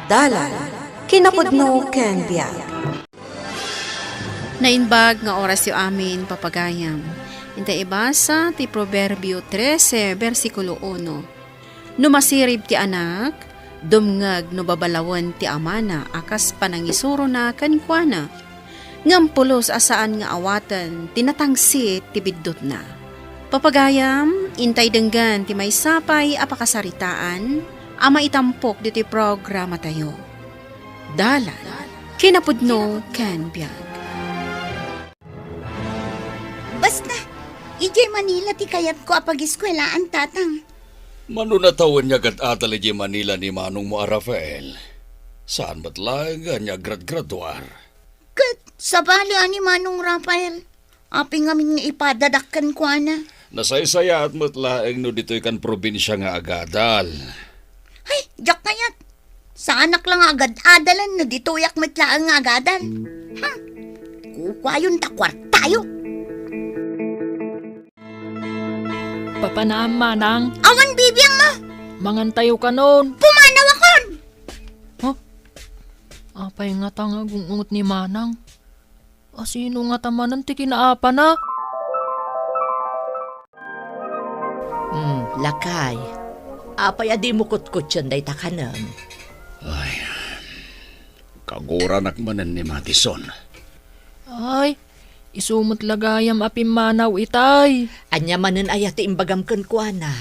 Dalan, kinapudno ken biag. Nainbag nga oras yu amin papagayam. Intay ibasa ti Proverbio 13, versikulo 1. Numasirib ti anak, dumngag no babalawan ti amana, akas panangisuro na kankwana. Ngampulos asaan nga awatan, tinatangsit ti biddot na. Papagayam, intay denggan ti may sapay apakasaritaan, ama itampok diti programa tayo. Dalan, kinapudno ken biag. Basta, ijay Manila ti kayat ko apag-eskwelaan tatang. Manunatawan niya kat ataligi Manila ni Manong mo Rafael. Saan ba't lang niya grad-graduar? Kat, sabali ani Manong Rafael. Aping amin nga ipadadakkan ko na. Nasaysaya at matlaeng no dito'y kan probinsya nga agadal. Ay, jak kayat. Sa anak lang agad adalan no dituyak matlaang nga agadan. Kukwayon takwar tayo. Papanaam manang, Awan bibiyang mo. mangantayo ka nun. Pumanaw akon. Apay nga tanga gungungot ni manang. Asino nga tamanan ti kinaapa na? Lakay. Apay adi mo kutkut yan day takanan. Ay, kaguranak manan ni Matison. Ay, isumot lagayam apim manaw itay. Anya manen ayat ti imbagam ken kuana.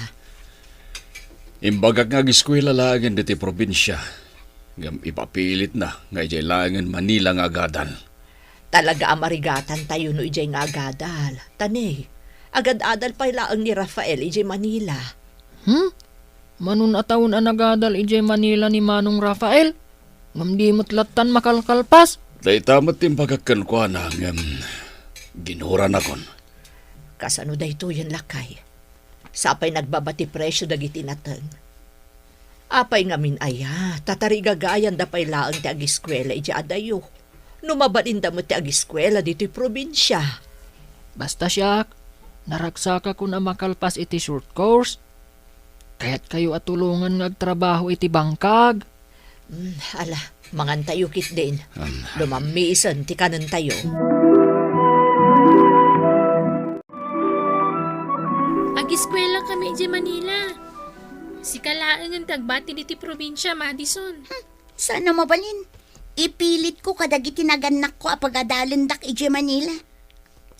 Imbagak nga giskwela lagan diti probinsya. Ngam ipapilit na nga ijay langan Manila nga agadal. Talaga amarigatan tayo no ijay nga agadal. Tani, agad-adal pa ilaang ni Rafael ijay Manila. Manun atawon anagadal ijay Manila ni Manong Rafael. Ngam di mo't latan makalkalpas. Day tamat timbagakan ko na ngam ginuran akon. Kasano dayto yan lakay. Sapay nagbabati presyo dagiti nateng. Apay ngamin aya, tatarigagayan da pay laang ti agiskwela ijay adayo. Numabalin da mo ti agiskwela dito'y probinsya. Basta siyak, naragsaka ko na makalpas iti short course. Kaya't kayo atulungan ngagtrabaho iti bangkag. Ala, mangantayo kit din. Lumamisan ti kanan tayo. Ag-eskwela kami di Manila. Si kalaang ang tagbati diti probinsya, Madison. Sana mabalin. Ipilit ko kadagiti naganak ko apagadalandak ije Manila.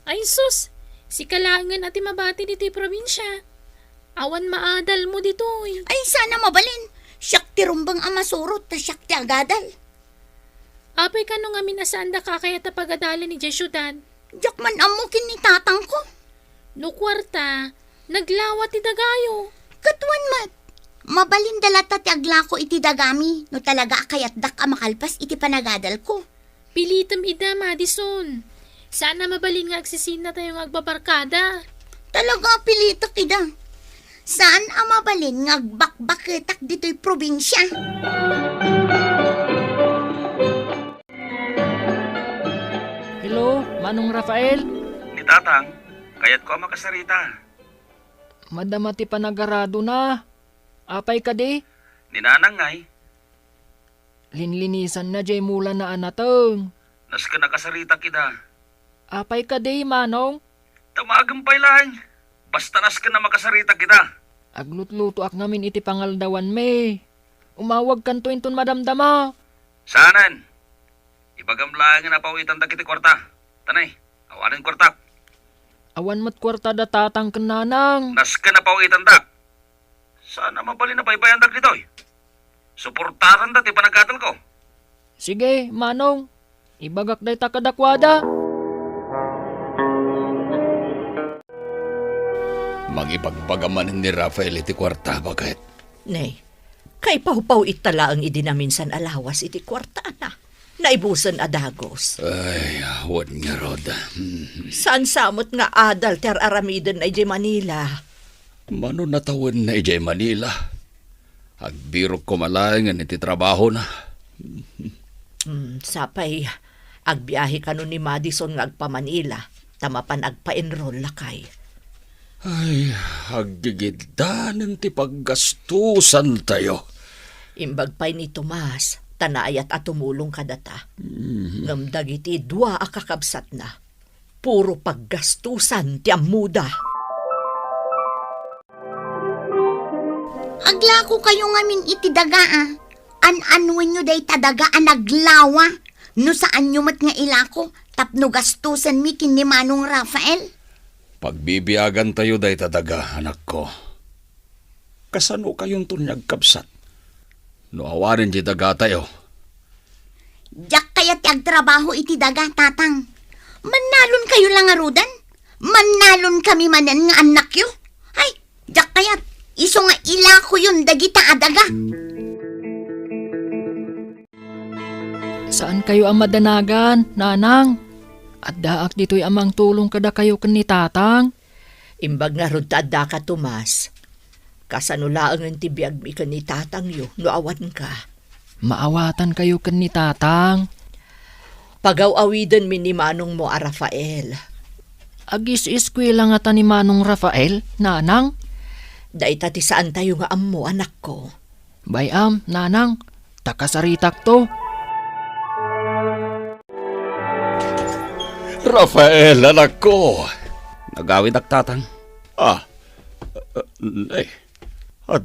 Ay sus, si kalaangan ati mabati diti probinsya. Awan maadal mo ditoy. Ay sana mabalin. Siyak ti rumbang amasurot ta siyak ti agadal. Apay ka nung amin asanda kakaya tapagadalan ni Jesyudad. Jak man amukin ni tatang ko. No kwarta, naglawat ti dagayo. Katwan mat. Mabalin dalata ti aglako iti dagami. No talaga kayat dak makalpas iti panagadal ko. Pilitam ida, Madison. Sana mabalin nga agsisina tayong agbabarkada. Talaga pilitak ida. Saan mabalin ngagbakbaketak dito'y probinsya? Hello, Manong Rafael? Ni Tatang, kayat ko makasarita. Madamati panagarado na. Apay ka di? Ni Nanang ngay, Linlinisan na jay mula na anatong. nas ka nakasarita kita. Apay ka di, Manong? Tamagang pailan. Basta nas ka na makasarita kita. Aglutluto ak ngamin iti pangaldawan me. Umawag kanto inton madamdama. Sanan, ibagam lang na pawitan da kiti kwarta. Tanay, awanin kwarta. Awan mat kwarta da tatang kenanang. Nas ka na pawitan da. Sana mapalin na paypayan da kitoy. Suportaran da ti panagatal ko. Sige, Manong. Ibagak day takadakwada. Magipagpagaman ni Rafael iti kwarta bakit? Nay, kay pahupaw itala ang idinaminsan alawas iti kwarta na. Naibusan adagos. Ay, awan nga rod. Saan samot nga adal ter aramiden na ijay Manila. Mano natawan na ijay Manila. Agbirok ko malangan iti trabaho na. Sapay, agbiyahe ka nun ni Madison nga agpa Manila. Tamapan agpa-enroll lakay. Ay, aggigidanan ti paggastusan tayo. Imbag pa'y ni Tomas, Tanayat at tumulong ka data. Ngam dagiti dua akakabsat na. Puro paggastusan ti amuda. Aglako kayo ngamin iti daga An-anwen nyo day tadaga naglawa. No saan nyo mat nga ilako tapno gastusan mi kin ni Manong Rafael. Pagbibiyagan tayo day tadaga, anak ko. Kasano kayong tunyag kabsat? No awarin di daga tayo. Diyak kaya ti agtrabaho iti daga, tatang. Manalon kayo lang arudan. Manalon kami manan nga anak yo. Ay, diyak kaya iso nga ilako yun dagita adaga. Saan kayo ang madanagan, nanang? At daak dito'y amang tulong kada kayo ken ni tatang. Imbag nga rod tada ka, Tomas. Kasanulaang ang tibiyag mi ka ni tatang yo, no awan ka. Maawatan kayo ken ni tatang. Pagaw-awidan mi ni Manong mo a Rafael. Agis eskwela nga ta ni Manong Rafael, nanang. Daita ti saan tayo nga ammo, anak ko. Bayam, nanang, takasaritak to. Rafael, anak ko. Nagawid ak tatang. Ay.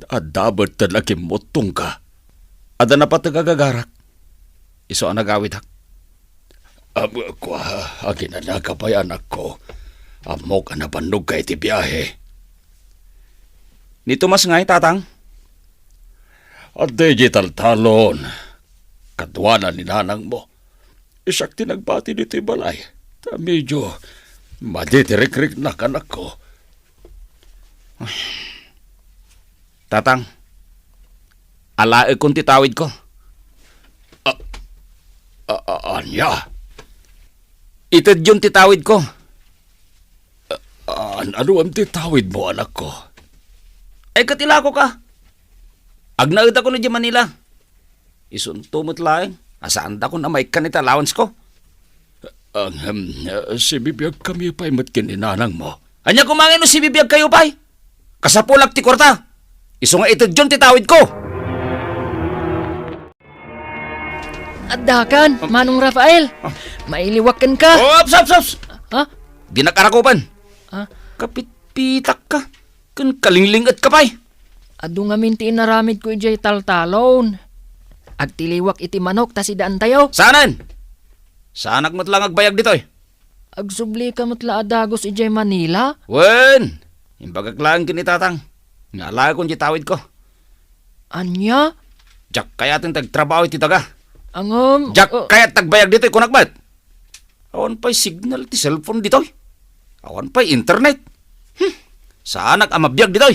Dapat talaga motong ka. Ada na pati kagagarak. Iso ang nagawid ak. Agin na nagabay anak ko. Amo ka na bandog ka iti biyahe. Nito mas ngay tatang. At digital talon. Kadwana ni nanang mo. Isak tinagbati dito balay. Medyo maditirik-rik na kanak ko. Tatang, alae kong titawid ko. Anya? Itad yung titawid ko. Ano ang titawid mo, anak ko? Ay, katilako ka. Agnaid ako na di Manila. Isuntumot lang. Asaan da ko na may kanita allowance ko? Si bibiyag kami pa'y matkin inanang mo. Anya kumangin no si bibiyag kayo pa'y? Kasapulak ti kwarta. Iso nga ito dyan titawid ko. At dakan, Manong Rafael. Mailiwakan ka. Ops! Ha? Di nakarakupan. Ha? Kapit-pitak ka. Kan kalinglingat ka pa'y. Adu nga minti inaramid ko ijay taltalon. Agtiliwak iti manok tasidaan tayo. Saanan? Saanak mo't lang agbayag dito eh. Agsubli ka matla adagos ijay Manila. Wen! Imbagaglaan kinitatang. Ngala kong titawid ko. Anya? Jak kaya ting tagtrabaho iti taga. Angom. Jak kaya tagbayag dito kunak bat. Awan pa'y signal ti cellphone dito. Awan pa'y internet. Saanak amabiyag dito.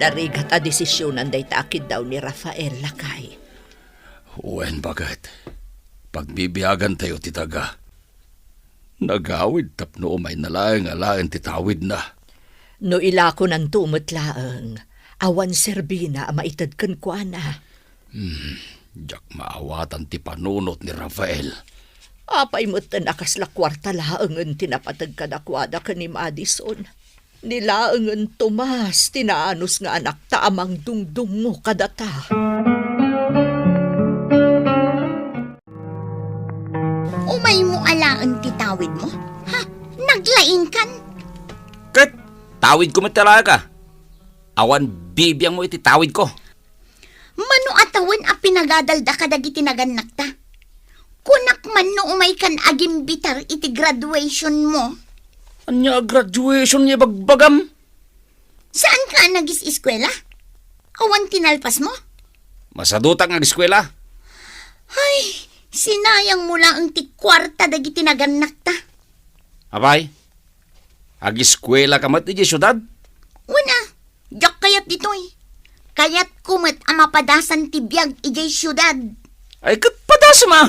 Darigat a desisyonan day taakid daw ni Rafael lakay. Wen bagat. Pagbibiyagan tayo ti taga. Nagawid tapno umay nalaang-alaang titawid na. No ilako ng tumutlaang, awan serbina maitad kan kuana. Jak maawatan ti panunot ni Rafael. Apay mo't nakasla kwarta laangan tinapatag kadakwada ka ni Madison. Nilaangan Tomas, tinaanos nga anak ta amang dungdungo kadata. Umay mo alaan titawid mo? Ha? Naglain kan? Kat, tawid ko matala ka. Awan bibiyang mo iti tawid ko. Mano atawan a pinagadalda kadagiti naganak ta? Kunak man no umay kan agimbitar iti graduation mo. Anya graduation niya bagbagam? Saan ka nagis-eskwela? Awan tinalpas mo? Masadutang ang eskwela. Ay, sinayang mo lang ang tikwarta dagiti naganak ta. Abay, ag-eskwela ka mat iti syudad? Una, diyak kayat ditoy. Kayat kumat ang mapadasan tibiyag ijay syudad. Ay kapadas ma!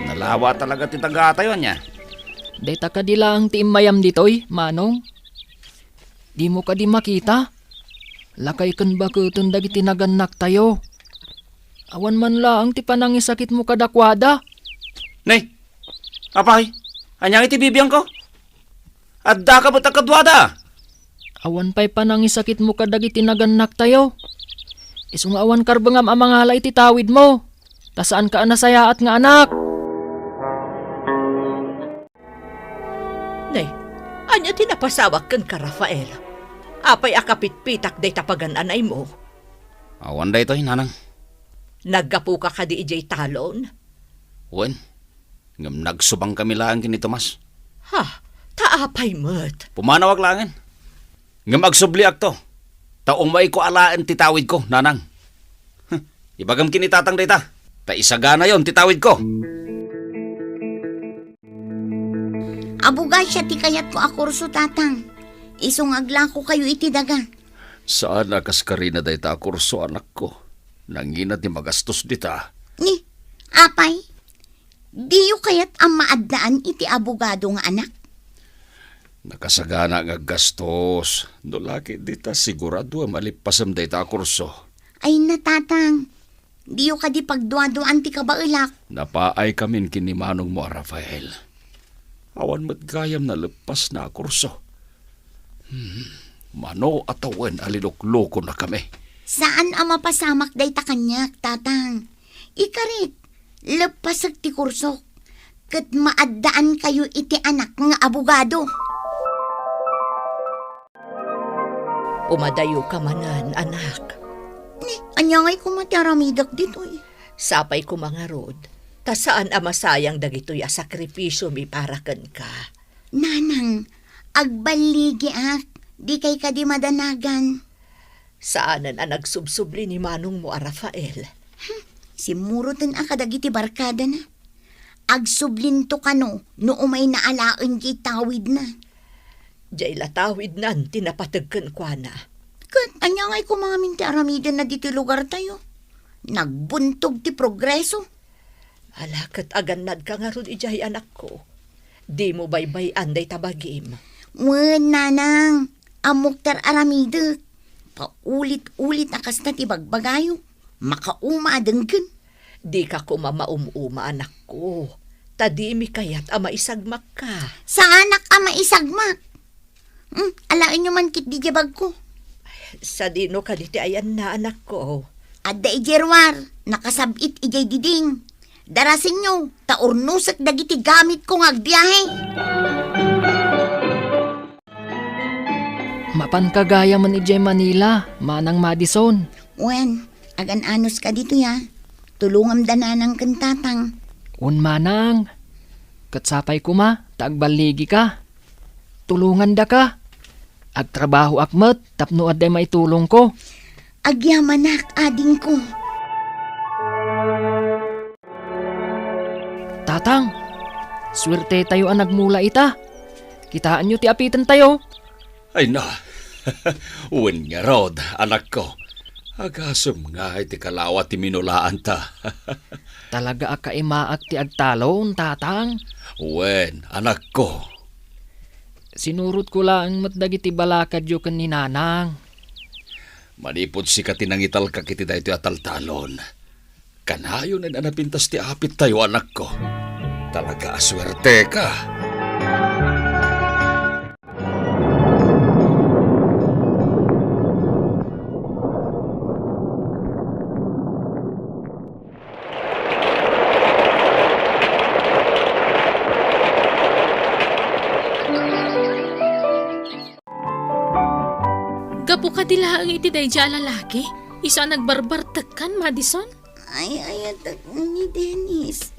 Nalawa talaga ti taga-tayo niya. Dayta ka dila ang tiimayam ditoy, Manong. Di mo ka di makita. Lakay kan ba kutun dagiti naganak tayo. Awan man laang ti panangisakit mo kadakwada. Nay, apay, anyang iti bibiyang ko? Adda ka mo takadwada. Awan pa'y panangisakit mo kadagiti naganak tayo. Isung awan karbangam amang halay iti tawid mo. Tasaan ka nasayaat nga anak. Nay, anya tinapasawak kan ka, Rafael? Apay akapit-pitak day tapagan anay mo. Awan da ito'y, nanang. Naggapu ka di ijay talon. Wen, ngam nagsubang kami lang kini Tomas. Ha, taapay mo't. Pumanawag langin. Ngam agsubliak to. Taong may ko alaan titawid ko, nanang. Ibagam kinitatang data. Ta isagana yon titawid ko. Abugay siya ti kayat ko akurso, tatang. Isungagla ko kayo iti daga. Saan akas ka rin na dayta kurso anak ko? Nangina ti magastos dita. Ni, apay, diyo kayat ang maadaan iti abogado nga anak. Nakasagana nga gastos. No laki dita sigurado malipasam dayta kurso. Ay natatang, diyo ka di pagduan-duan ti kabailak. Napaay kamin kinimanong mo, Rafael. Awan mat gayam na lepas na kurso. Mano atawan alilok-loko na kami. Saan ang mapasamak day ta kanyak, tatang? Ikarit, lepasag ti kurso. Kat maadaan kayo iti anak nga abogado. Umadayo ka manan, anak. Ni, anyangay ko mataramidak dito eh. Sapay ko mga rod. Ta saan amasayang dagitoy a sakripisyo mi para ken ka. Nanang, agbaligi di kay ka di madanagan. Saanan ang nagsubsubli ni manong mo a Rafael. Simurutan akadagiti barkada na. Agsublinto ka no umay naalaan kay tawid na. Diyay latawid nan tinapatagkan kwa na. Kat anyangay ko mga minti aramidan na dito lugar tayo. Nagbuntog ti progreso. Alakat aganad ka nga ron ijay anak ko. Di mo baybay anday tabagim. Wen, nanang, amok tar aramidak. Paulit-ulit akas na tibagbagayo. Makaumadenggan. Di ka ko mamaumuma anak ko. Tadi mi kayat ama isagmak ka. Sa anak ama isagmak. Alain nyo man kit di jabag ko. Sa dino ka diti ayan na anak ko. Adda ijerwar, nakasabit ijay diding. Darasin nyo, taurnusak dagiti gamit ko ngagbiyahe. Mapan kagaya man ijay Manila, manang Madison. Wen, agan-anos ka dito ya. Tulungam dananang kantatang. Un manang, katsapay ko ma, taagbaligi ka. Tulungan da ka. Agtrabaho akmet, tapno aday maitulong ko. Agyamanak ading ko. Tatang, swerte tayo ang nagmula ita. Kitaan nyo ti apitan tayo. Ay na, uwan nga rod, anak ko. Agasum nga iti kalawat ti minulaan ta. Talaga akaimaak ti agtalon, tatang. Uwan, anak ko. Sinurot ko lang matdagiti balakad yo kan ni nanang. Manipod si katinangital ka kiti dahito ataltalon. Kanayon na napintas ti apit tayo, anak ko. Talaga aswerte ka. Gapu ka dila ang iti dayja lalaki? Isa nagbarbartag kan, Madison? Ay, ayat ni Dennis.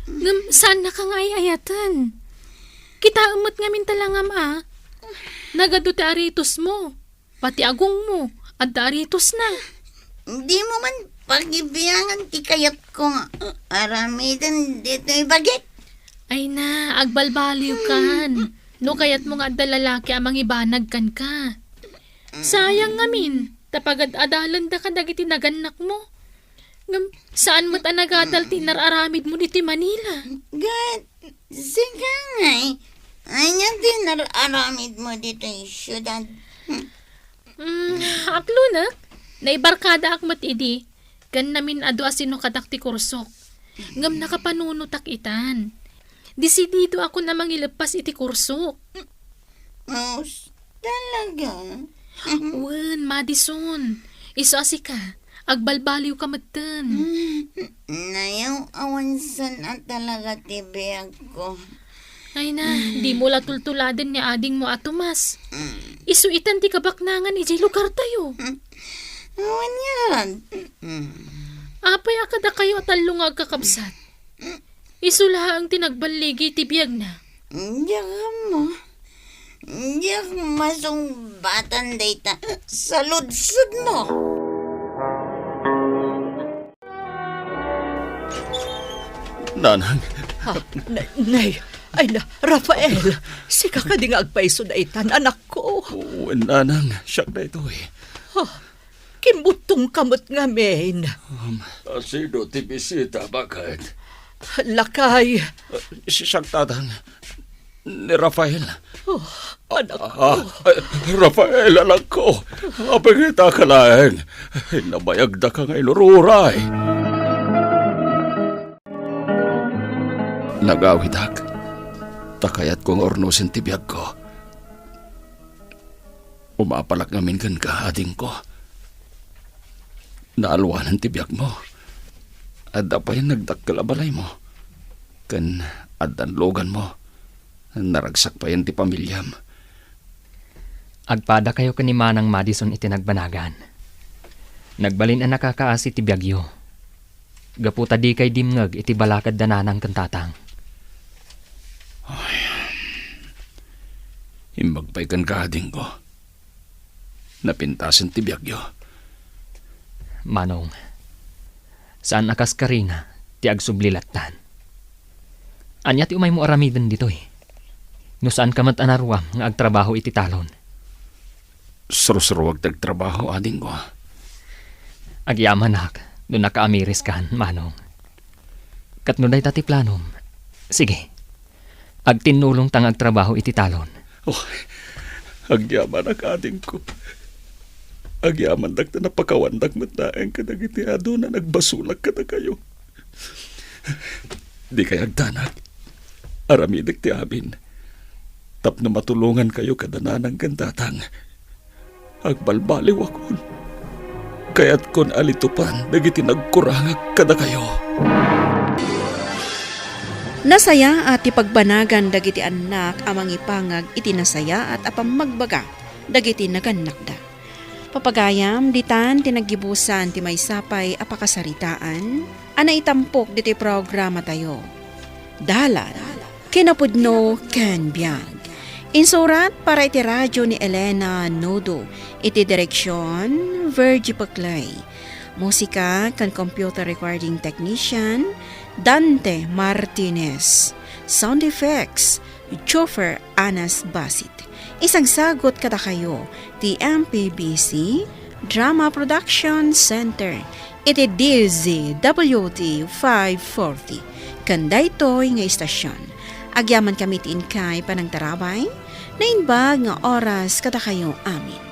Ngam, saan na ka nga ayatan? Kita umot nga mintalangam Nagado ti aritos mo. Pati agong mo. At aritos na. Di mo man pagibiyangan ti kayat ko nga. Aramidan dito ibagit. Ay na, agbalbaliw kan. No kayat mo nga adda lalaki amang ibanag kan ka. Sayang ngamin. Tapagad adalan da ka dagiti naganak mo. Ngam, saan mo't anagadal ti nararamid mo diti Manila? God, sige nga eh. Anya din nararamid mo dito yung syudad. Aklo na. Naibarkada ak matidi. Gan namin ado asino kadak ti kursok. Ngam nakapanunutak itan. Disidido ako na mangilepas iti kursok. Talaga? Wen, Madison. Iso ka. Agbalbaliw ka matan. Nayaw awansan na talaga tibiyag ko. Ay na, di mo latultuladan ni ading mo atumas. Isuitan ti kabaknangan ni J. lugar tayo. Awan yan. Apay akada kayo at talungag kakabsat. Isula ang tinagbaligi ti biyag na. Diyak mo. Diyak masong batan data sa ludsud mo. Nanang, Nay, ay na, Rafael, sika ka di nga agpaiso na itan, anak ko. nanang, siya na ito eh. Kimbutong kamot nga, men. Sino ti bisita, bakit? Lakay. Siyang tatang ni Rafael. Anak ko. Rafael, anak ko. Apag kita ka lang. Nabayagda ka ngay lururay. Nagawitak. Takayat kong ornusin tibiyag ko. Umapalak ngamin kan ka, ading ko. Naalwanan tibiyag mo. At apay nagdakkalabalay mo. Kan adanlogan mo. Naragsak pa yan ti pamilyam. Agpada kayo kanimanang Madison iti nagbanagan. Nagbalin ang nakakaasi ti biyagyo. Gaputa di kay dimngag iti balakad dananang kantatang. Himbagpay kan kahading ko. Napintasan ti biyagyo. Manong, saan akas ka rin ti agsublilatan? Anya ti umay mo aramiden dito eh. No saan ka mat anarwam nga agtrabaho iti talon? Surusruwag tagtrabaho, ading ko. Agyaman ak, no nakaamiris kan, Manong. Kat no day tati planom. Sige, agtinulong tang agtrabaho iti talon. Oh, agyaman ang ading ko. Agyaman na napakawandag matnaeng kadagitiado na nagbasulak ka na kayo. Di kay agdanag. Aramidik ti amin. Tapno matulungan kayo kadananang gandatang. Agbalbaliw akon. Kaya't kon alitupan, dagiti nagkurangag kada kayo. Nasaya at ipagbanagan dagiti anak amang ipangag iti nasaya at apam magbaga dagiti naganakda. Papagayam ditan tinagibusan ti maysapay apakasaritaan ana itampok diti programa tayo. Dalan kinapudno ken biag. Insurat para iti radyo ni Elena Nodo, iti direksyon Virgie Paclay. Musika kan computer recording technician Dante Martinez. Sound effects Chauffeur Anas Basit. Isang sagot kada kayo ti MPBC Drama Production Center iti DZWT 540 kandaytoy nga istasyon. Agyaman kami ti inkay panang tarabay na inbag nga oras kada kayo amin.